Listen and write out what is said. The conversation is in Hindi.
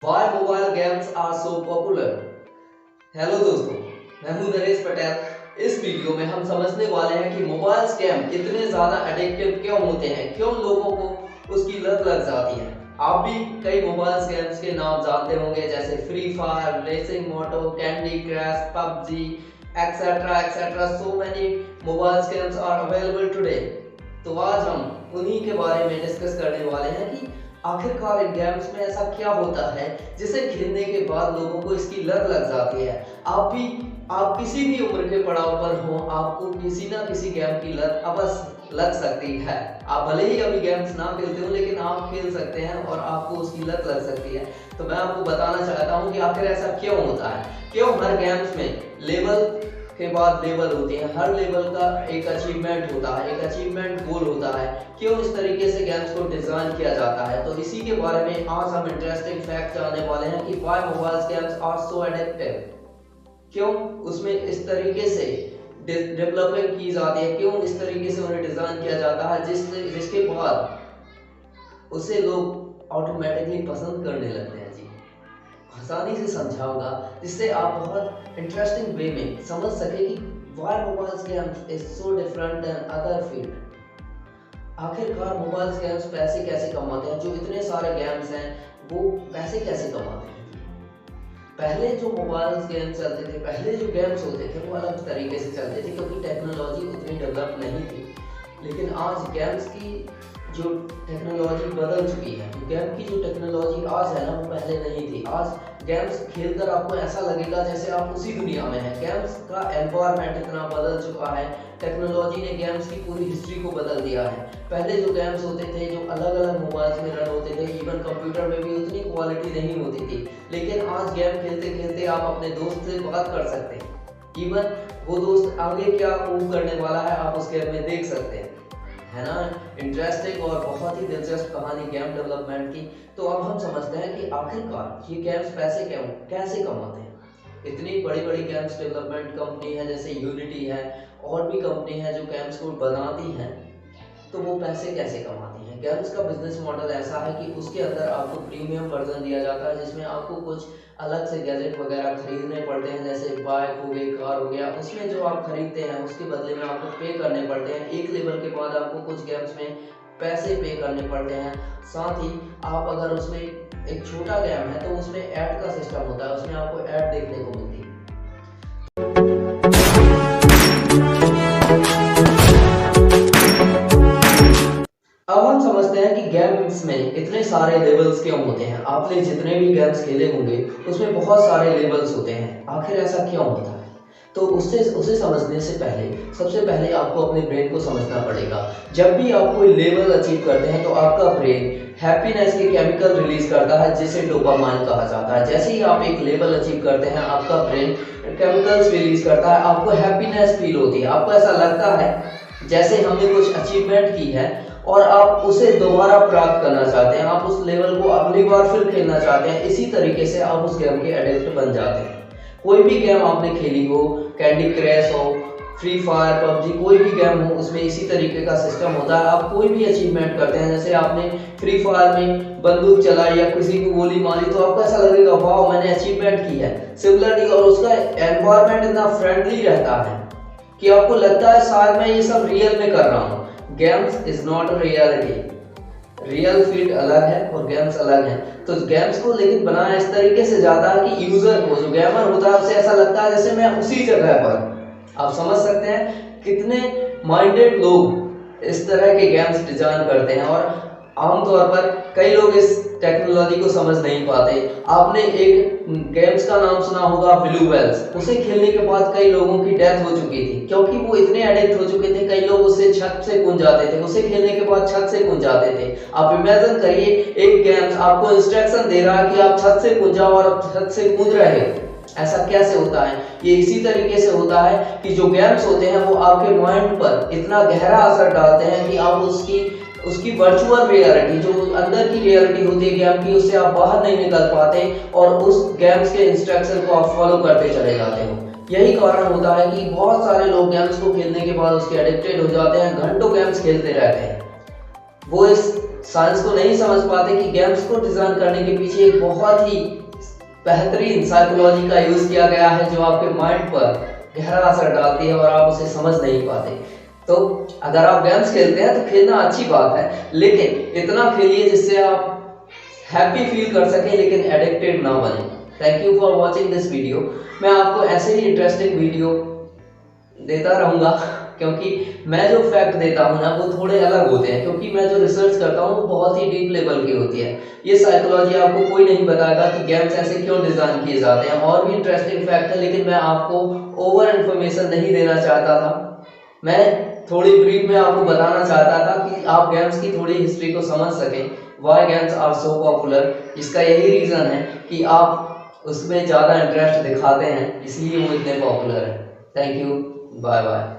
Why mobile games are so popular? Hello दोस्तों, मैं हूं नरेश पटेल। इस वीडियो में हम समझने वाले हैं कि मोबाइल गेम इतने ज़्यादा एडिक्टिव क्यों होते हैं, क्यों लोगों को उसकी लत लग जाती है। आप भी कई मोबाइल गेम्स के नाम जानते होंगे, जैसे free fire, racing moto, candy crush, PUBG, etcetera etcetera. So many mobile games are available today. तो आज हम उन्हीं के बारे में डिस्कस करने वाले हैं कि आखिरकार इन गेम्स में ऐसा क्या होता है जिसे खेलने के बाद लोगों को इसकी लत लग जाती है। आप किसी भी उम्र के पड़ाव पर हो, आपको किसी ना किसी गेम की लत अवश्य लग सकती है। आप भले ही अभी गेम्स ना खेलते हो, लेकिन आप खेल सकते हैं और आपको उसकी लत लग सकती है। तो मैं आपको बताना चाहता हूँ कि आखिर ऐसा क्यों होता है, क्यों हर गेम्स में लेवल के बाद लेवल होती है, हर लेवल का एक अचीवमेंट होता है, एक अचीवमेंट गोल होता है। क्यों इस तरीके से गेम्स को डिजाइन किया जाता है, तो इसी के बारे में आज हम इंटरेस्टिंग फैक्ट जानने वाले हैं कि why mobile games are so addictive. क्यों उसमें इस तरीके से डेवलपमेंट की जाती है, क्यों इस तरीके से उन्हें डिजाइन किया जाता है जिसके बाद उसे लोग ऑटोमेटिकली पसंद करने लगते हैं। जी, आसानी से समझाऊंगा जिससे आप बहुत इंटरेस्टिंग वे में समझ सके कि why mobile games is so different than other field. आखिरकार मोबाइल गेम्स पैसे कैसे कमाते हैं, जो इतने सारे गेम्स हैं वो पैसे कैसे कमाते हैं। पहले जो मोबाइल गेम्स चलते थे, पहले जो गेम्स होते थे वो अलग तरीके से चलते थे, क्योंकि टेक्नोलॉजी उतनी डेवलप नहीं थी। लेकिन आज गेम्स की जो टेक्नोलॉजी बदल चुकी है, गेम की जो टेक्नोलॉजी आज है ना, वो पहले नहीं थी। आज गेम्स खेलकर आपको ऐसा लगेगा जैसे आप उसी दुनिया में हैं। गेम्स का एनवायरनमेंट इतना बदल चुका है, टेक्नोलॉजी ने गेम्स की पूरी हिस्ट्री को बदल दिया है। पहले जो गेम्स होते थे, जो अलग अलग मोबाइल्स में रन होते थे, इवन कंप्यूटर में भी उतनी क्वालिटी नहीं होती थी। लेकिन आज गेम खेलते खेलते आप अपने दोस्त से बात कर सकते हैं। इवन वो दोस्त आगे क्या मूव करने वाला है आप उस गेम में देख सकते हैं, है ना। इंटरेस्टिंग और बहुत ही दिलचस्प कहानी गेम डेवलपमेंट की। तो अब हम समझते हैं कि आखिरकार ये गेम्स पैसे कैसे कमाते हैं। इतनी बड़ी बड़ी गेम्स डेवलपमेंट कंपनी है, जैसे यूनिटी है, और भी कंपनी है जो गेम्स को बनाती हैं, तो वो पैसे कैसे कमाती हैं। गेम्स का बिजनेस मॉडल ऐसा है कि उसके अंदर आपको प्रीमियम वर्जन दिया जाता है, जिसमें आपको कुछ अलग से गैजेट वगैरह खरीदने पड़ते हैं, जैसे बाइक हो गई, कार हो गया। उसमें जो आप खरीदते हैं उसके बदले में आपको पे करने पड़ते हैं। एक लेवल के बाद आपको कुछ गेम्स में पैसे पे करने पड़ते हैं। साथ ही आप अगर उसमें एक छोटा गेम है तो उसमें ऐड का सिस्टम होता है, उसमें आपको ऐड देखने को मिलती है। अब हम समझते हैं कि गेम्स में इतने सारे लेवल्स क्यों होते हैं। आपने जितने भी गेम्स खेले होंगे उसमें बहुत सारे लेवल्स होते हैं। आखिर ऐसा क्यों होता है, तो उसे समझने से पहले सबसे पहले आपको अपने ब्रेन को समझना पड़ेगा। जब भी आप कोई लेवल अचीव करते हैं तो आपका ब्रेन हैप्पीनेस के केमिकल रिलीज करता है, जिसे डोपामाइन कहा जाता है। जैसे ही आप एक लेवल अचीव करते हैं, आपका ब्रेन केमिकल्स रिलीज करता है, आपको हैप्पीनेस फील होती है, आपको ऐसा लगता है जैसे हमने कुछ अचीवमेंट की है और आप उसे दोबारा प्राप्त करना चाहते हैं, आप उस लेवल को अगली बार फिर खेलना चाहते हैं। इसी तरीके से आप उस गेम के एडिक्ट बन जाते हैं। कोई भी गेम आपने खेली हो, कैंडी क्रश हो, फ्री फायर, पबजी, कोई भी गेम हो, उसमें इसी तरीके का सिस्टम होता है। आप कोई भी अचीवमेंट करते हैं, जैसे आपने फ्री फायर में बंदूक चलाई या किसी को गोली मारी, तो आपको ऐसा लगेगा वाह मैंने अचीवमेंट की है। सिमिलरली, और उसका एनवायरनमेंट इतना फ्रेंडली रहता है कि आपको लगता है शायद मैं ये सब रियल में कर रहा हूँ। Games is not a reality. Real field अलग है और गेम्स अलग हैं। तो गेम्स को लेकिन बनाया इस तरीके से जाता है कि यूजर को, जो गेमर होता है, उसे ऐसा लगता है जैसे मैं उसी जगह पर। आप समझ सकते हैं कितने माइंडेड लोग इस तरह के गेम्स डिजाइन करते हैं, और आमतौर पर कई लोग इस टेक्नोलॉजी को समझ नहीं पाते। आपने एक गेम्स का नाम सुना होगा, ब्लू वेल्स। उसे खेलने के बाद कई लोगों की डेथ हो चुकी थी, क्योंकि वो इतने एडिक्ट हो चुके थे। कई लोग उससे छत से कूद जाते थे, उसे खेलने के बाद छत से कूद जाते थे। आप इमेजिन करिए, एक गेम्स आपको इंस्ट्रक्शन दे रहा है कि आप छत से कूद जाओ और आप छत से कूद रहे हो। ऐसा कैसे होता है? ये इसी तरीके से होता है कि जो गेम्स होते हैं वो आपके माइंड पर इतना गहरा असर डालते हैं कि आप उसकी वर्चुअल रियलिटी, जो अंदर की रियलिटी होती है गेम की, उससे आप बाहर नहीं निकल पाते और उस गेम्स के इंस्ट्रक्शन को आप फॉलो करते चले जाते हो। यही कारण होता है कि बहुत सारे लोग गेम्स को खेलने के बाद उसके एडिक्टेड हो जाते हैं, घंटों गेम्स खेलते रहते हैं। वो इस साइंस को नहीं समझ पाते कि गेम्स को डिजाइन करने के पीछे एक बहुत ही बेहतरीन साइकोलॉजी का यूज किया गया है जो आपके माइंड पर गहरा असर डालती है और आप उसे समझ नहीं पाते। तो अगर आप गेम्स खेलते हैं तो खेलना अच्छी बात है, लेकिन इतना खेलिए जिससे आप हैप्पी फील कर सकें लेकिन एडिक्टेड ना बने। Thank you for watching this video. मैं आपको ऐसे ही इंटरेस्टिंग वीडियो देता रहूँगा, क्योंकि मैं जो फैक्ट देता हूँ ना वो थोड़े अलग होते हैं, क्योंकि मैं जो रिसर्च करता हूँ वो बहुत ही डीप लेवल की होती है। ये साइकोलॉजी आपको कोई नहीं बताएगा कि गेम्स ऐसे क्यों डिज़ाइन किए जाते हैं। और भी इंटरेस्टिंग फैक्ट है, लेकिन मैं आपको ओवर इन्फॉर्मेशन नहीं देना चाहता था। मैं थोड़ी ब्रीफ में आपको बताना चाहता था कि आप गेम्स की थोड़ी हिस्ट्री को समझ सकें, why games are so popular. इसका यही रीज़न है कि आप उसमें ज़्यादा इंटरेस्ट दिखाते हैं, इसलिए वो इतने पॉपुलर है। Thank you, bye bye.